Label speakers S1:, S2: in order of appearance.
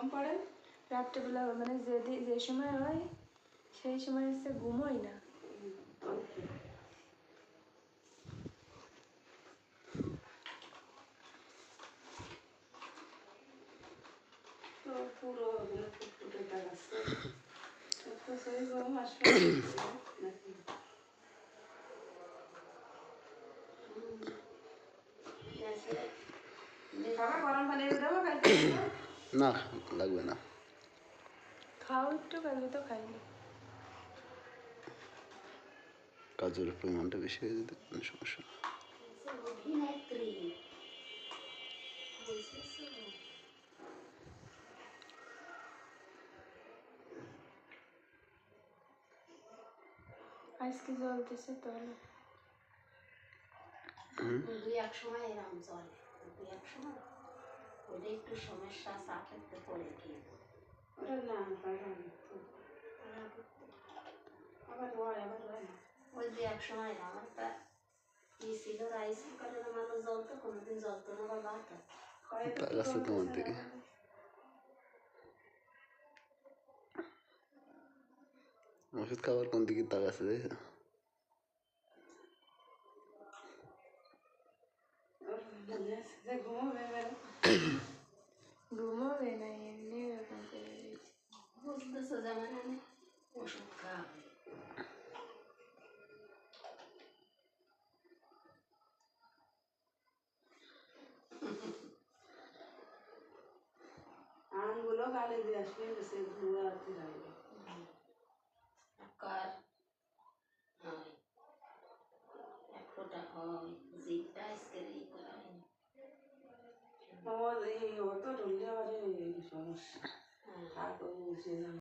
S1: কম পড়ে রাত্রেবেলা, মানে যে সময় হয় সেই সময় হচ্ছে ঘুমোই না। তো পুরো ফুটফুটে দাগ আছে, তো সেই গরম আসবে নাকি? বাবা গরম পানি দেবো কালকে?
S2: না লাগবে না,
S1: খাও একটু, কালকে তো খাইনি।
S2: কাজের পরিমাণটা বেশি হয়ে যেতে কোনো সমস্যা না।
S1: আজকে জ্বলতেছে তাহলে
S3: দুই এক সময় এরকম চলে, দুই এক সময় ওটা একটু সমস্যা চা খেতে পড়ে খেয়ে
S1: ওটা না আবার হয় আবার হয় না।
S3: ওই দুই এক সময় আমারটা কি ছিল, রাইস কুকারে নামানো জ্বলতো, কোনোদিন জ্বলতো না বা বাতা।
S2: দাগ আছে তোমার দিকে, ওষুধ খাবার কোন দিকে দাগ আছে দেখো?
S1: ঘুমোবে না, এমনি এরকম করে দিয়েছে।
S3: বুঝতেছো যেমন আমি ওষুধ খাওয়াবে।
S1: আমগুলো গালে দিয়ে আসবে, সে ধুয়ে আনতে লাগবে।
S3: কার হয় এক ফোঁটা হয়, জিভটা আজকে ই করা হয়নি।
S1: ও তো ঢুললে আবার সমস্যা।